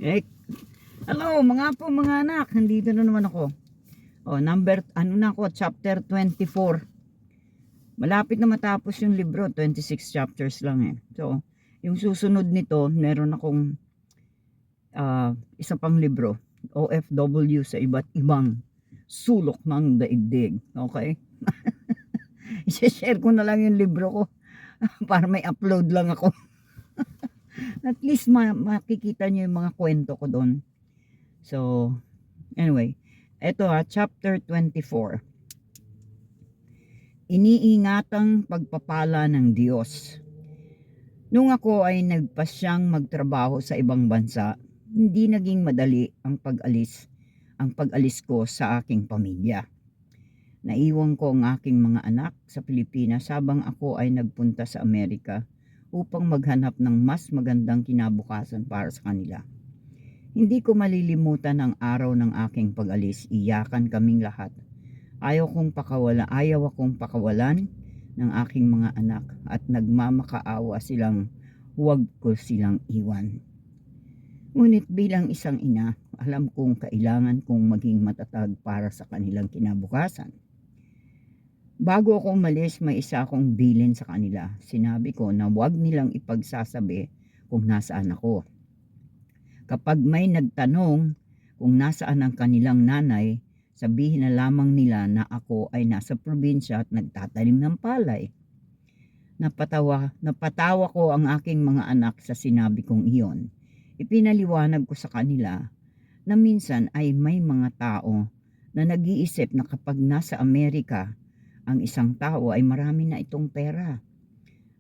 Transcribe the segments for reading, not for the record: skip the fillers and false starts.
Eh, hello mga po mga anak, nandito na naman ako. Chapter 24. Malapit na matapos yung libro, 26 chapters lang eh. So, yung susunod nito, meron akong isa pang libro, OFW sa iba't ibang sulok ng daigdig. Okay? I-share ko na lang yung libro ko para may upload lang ako. At least makikita nyo yung mga kwento ko doon. So, anyway, eto chapter 24. Iniingatang pagpapala ng Diyos. Nung ako ay nagpasyang magtrabaho sa ibang bansa, hindi naging madali ang pag-alis ko sa aking pamilya. Naiwan ko ang aking mga anak sa Pilipinas habang ako ay nagpunta sa Amerika upang maghanap ng mas magandang kinabukasan para sa kanila. Hindi ko malilimutan ang araw ng aking pag-alis. Iyakan kaming lahat. Ayaw akong pakawalan ng aking mga anak at nagmamakaawa silang huwag ko silang iwan. Ngunit bilang isang ina, alam kong kailangan kong maging matatag para sa kanilang kinabukasan. Bago ako umalis, may isa akong bilin sa kanila. Sinabi ko na huwag nilang ipagsasabi kung nasaan ako. Kapag may nagtanong kung nasaan ang kanilang nanay, sabihin na lamang nila na ako ay nasa probinsya at nagtatanim ng palay. Napatawa ko ang aking mga anak sa sinabi kong iyon. Ipinaliwanag ko sa kanila na minsan ay may mga tao na nag-iisip na kapag nasa Amerika ang isang tao ay marami na itong pera.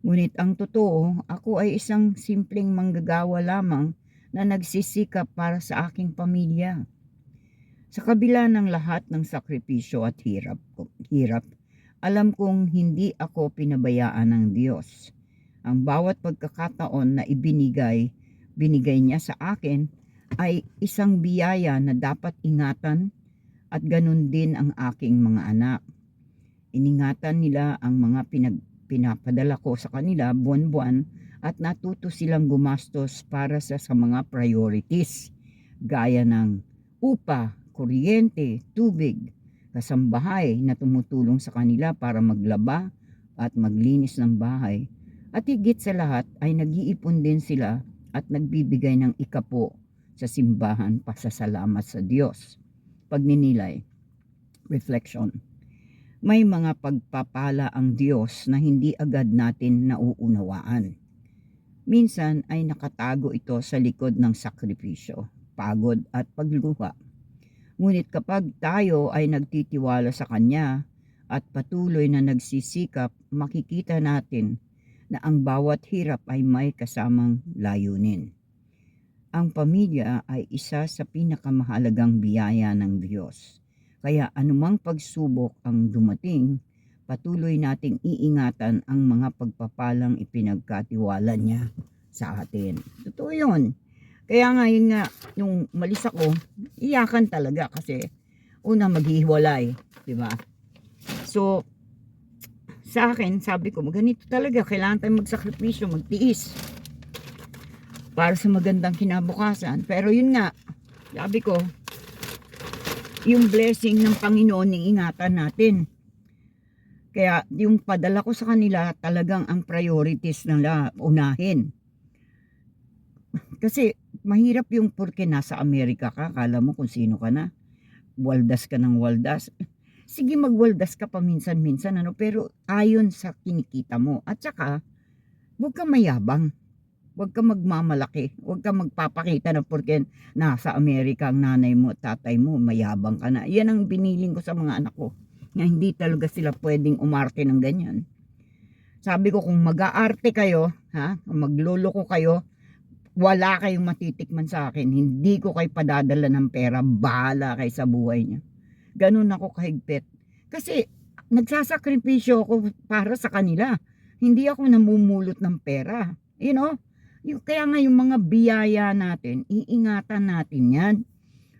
Ngunit ang totoo, ako ay isang simpleng manggagawa lamang na nagsisikap para sa aking pamilya. Sa kabila ng lahat ng sakripisyo at hirap, alam kong hindi ako pinabayaan ng Diyos. Ang bawat pagkakataon na binigay niya sa akin ay isang biyaya na dapat ingatan at ganun din ang aking mga anak. Iningatan nila ang mga pinapadala ko sa kanila buwan-buwan at natuto silang gumastos para sa mga priorities gaya ng upa, kuryente, tubig, kasambahay na tumutulong sa kanila para maglaba at maglinis ng bahay. At higit sa lahat ay nag-iipon din sila at nagbibigay ng ikapo sa simbahan pasasalamat sa Diyos. Pagninilay, reflection. May mga pagpapala ang Diyos na hindi agad natin nauunawaan. Minsan ay nakatago ito sa likod ng sakripisyo, pagod at pagluha. Ngunit kapag tayo ay nagtitiwala sa Kanya at patuloy na nagsisikap, makikita natin na ang bawat hirap ay may kasamang layunin. Ang pamilya ay isa sa pinakamahalagang biyaya ng Diyos. Kaya anumang pagsubok ang dumating, patuloy nating iingatan ang mga pagpapalang ipinagkatiwala niya sa atin. Totoo yun. Kaya nga yun nga, nung malis ako, iyakan talaga kasi una maghihiwalay, di ba? So, sa akin, sabi ko, ganito talaga, kailangan tayong magsakripisyo, magtiis para sa magandang kinabukasan. Pero yun nga, sabi ko, yung blessing ng Panginoon, ingatan natin. Kaya yung padala ko sa kanila, talagang ang priorities nila unahin. Kasi mahirap yung porque nasa Amerika ka, kala mo kung sino ka na. Waldas ka ng waldas. Sige, magwaldas ka paminsan-minsan, pero ayon sa kinikita mo. At saka, huwag ka mayabang. Huwag ka magmamalaki. Huwag ka magpapakita na porque nasa Amerika ang nanay mo, tatay mo, mayabang ka na. Yan ang biniling ko sa mga anak ko. Na hindi talaga sila pwedeng umarte ng ganyan. Sabi ko, kung mag-aarte kayo, magloloko kayo, wala kayong matitikman sa akin. Hindi ko kayo padadala ng pera. Bahala kayo sa buhay niyo. Ganun ako kahigpit. Kasi nagsasakripisyo ako para sa kanila. Hindi ako namumulot ng pera. You know? Kaya nga yung mga biyaya natin, iingatan natin yan.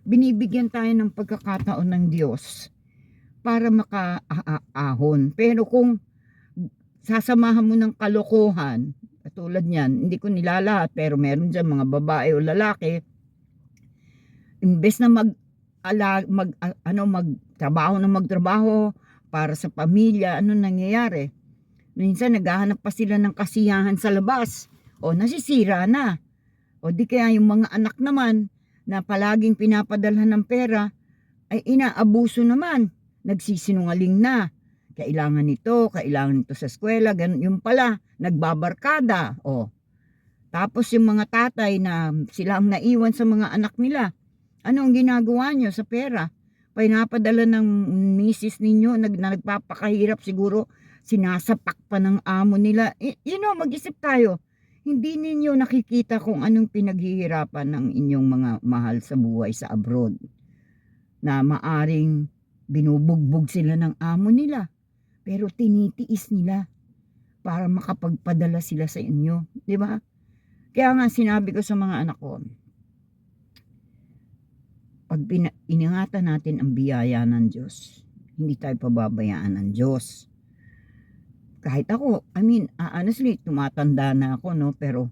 Binibigyan tayo ng pagkakataon ng Diyos para makaahon. Pero kung sasamahan mo ng kalokohan, katulad niyan, hindi ko nilalahat, pero meron dyan mga babae o lalaki Imbes na magtrabaho na magtrabaho para sa pamilya, ano nangyayari? Minsan naghahanap pa sila ng kasiyahan sa labas. O nasisira na. O di kaya yung mga anak naman na palaging pinapadalhan ng pera ay inaabuso naman. Nagsisinungaling na. Kailangan nito sa eskwela, ganun yung pala, nagbabarkada. O. Tapos yung mga tatay na sila ang naiwan sa mga anak nila. Ano ang ginagawa nyo sa pera? Pinapadala ng misis ninyo na nagpapakahirap, siguro sinasapak pa ng amo nila. Mag-isip tayo. Hindi ninyo nakikita kung anong pinaghihirapan ng inyong mga mahal sa buhay sa abroad. Na maaring binubugbog sila ng amo nila. Pero tinitiis nila para makapagpadala sila sa inyo. Di ba? Kaya nga sinabi ko sa mga anak ko, pag iningatan natin ang biyaya ng Diyos, hindi tayo pababayaan ng Diyos. Kahit ako, honestly, tumatanda na ako, no? Pero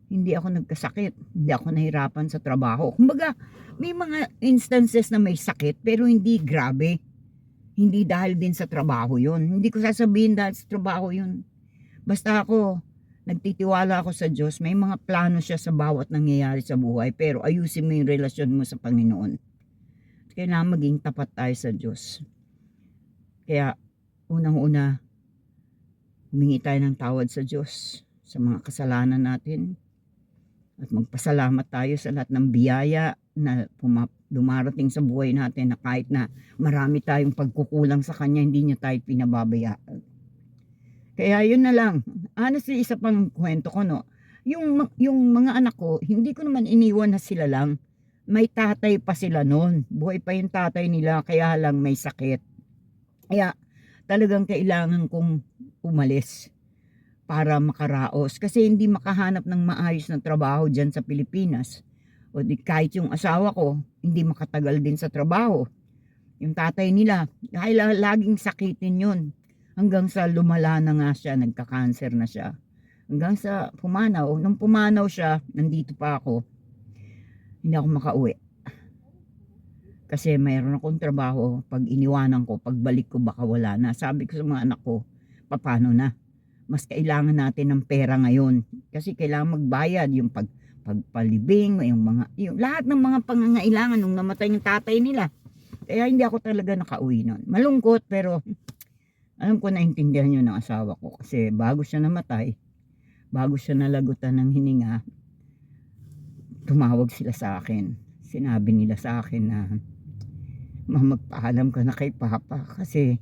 hindi ako nagkasakit, hindi ako nahirapan sa trabaho. Kumbaga, may mga instances na may sakit, pero hindi grabe. Hindi dahil din sa trabaho yun. Hindi ko sasabihin dahil sa trabaho yun. Basta ako, nagtitiwala ako sa Diyos, may mga plano siya sa bawat nangyayari sa buhay, pero ayusin mo yung relasyon mo sa Panginoon. Kailangan maging tapat tayo sa Diyos. Kaya, unang-una, humingi tayo ng tawad sa Diyos sa mga kasalanan natin at magpasalamat tayo sa lahat ng biyaya na dumarating sa buhay natin, na kahit na marami tayong pagkukulang sa Kanya, hindi niya tayo pinababayaan. Kaya yun na lang. Honestly, isa pang kwento ko, no. Yung mga anak ko, hindi ko naman iniwan na sila lang. May tatay pa sila noon. Buhay pa yung tatay nila, kaya lang may sakit. Kaya talagang kailangan kong umalis para makaraos. Kasi hindi makahanap ng maayos na trabaho dyan sa Pilipinas. O di kahit yung asawa ko, hindi makatagal din sa trabaho. Yung tatay nila, dahil laging sakitin yun. Hanggang sa lumala na nga siya, nagka-cancer na siya. Hanggang sa pumanaw. Nung pumanaw siya, nandito pa ako. Hindi ako makauwi. Kasi mayroon akong trabaho. Pag iniwanan ko, pagbalik ko baka wala na. Sabi ko sa mga anak ko, paano na? Mas kailangan natin ng pera ngayon. Kasi kailangan magbayad yung pagpalibing, yung lahat ng mga pangangailangan nung namatay yung tatay nila. Kaya hindi ako talaga nakauwi nun. Malungkot, pero alam ko naintindihan yun ng asawa ko. Kasi bago siya namatay, bago siya nalagutan ng hininga, tumawag sila sa akin. Sinabi nila sa akin na, magpaalam ka na kay Papa kasi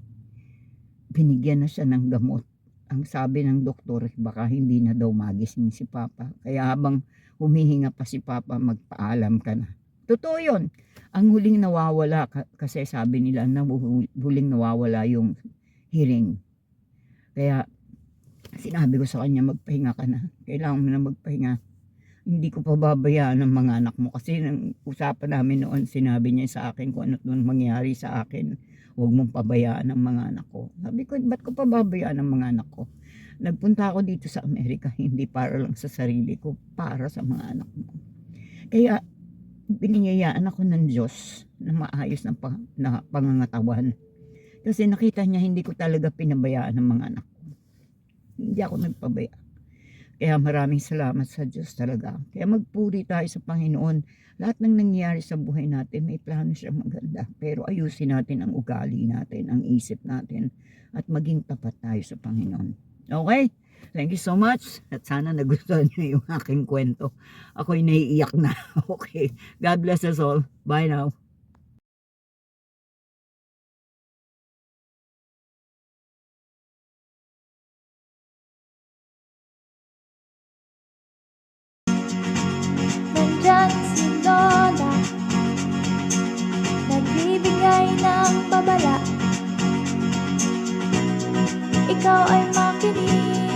binigyan na siya ng gamot. Ang sabi ng doktor, baka hindi na daw magising si Papa. Kaya habang humihinga pa si Papa, magpaalam ka na. Totoo yun. Ang huling nawawala, kasi sabi nila na huling nawawala yung hearing. Kaya sinabi ko sa kanya, magpahinga ka na. Kailangan mo na magpahinga. Hindi ko pababayaan ng mga anak mo. Kasi nang usapan namin noon, sinabi niya sa akin kung ano nung mangyari sa akin. Huwag mong pabayaan ng mga anak ko. Sabi ko, ba't ko pababayaan ng mga anak ko? Nagpunta ako dito sa Amerika, hindi para lang sa sarili ko, para sa mga anak mo. Kaya biniyayaan ako ng Diyos na maayos na pangangatawan. Kasi nakita niya hindi ko talaga pinabayaan ng mga anak ko. Hindi ako nagpabaya. Kaya maraming salamat sa Diyos talaga. Kaya magpuri tayo sa Panginoon. Lahat ng nangyayari sa buhay natin, may plano siya maganda. Pero ayusin natin ang ugali natin, ang isip natin, at maging tapat tayo sa Panginoon. Okay? Thank you so much. At sana nagustuhan niyo yung aking kwento. Ako'y naiiyak na. Okay. God bless us all. Bye now. Nandyan si Lola, nagbibigay ng babala. Ikaw ay makinig.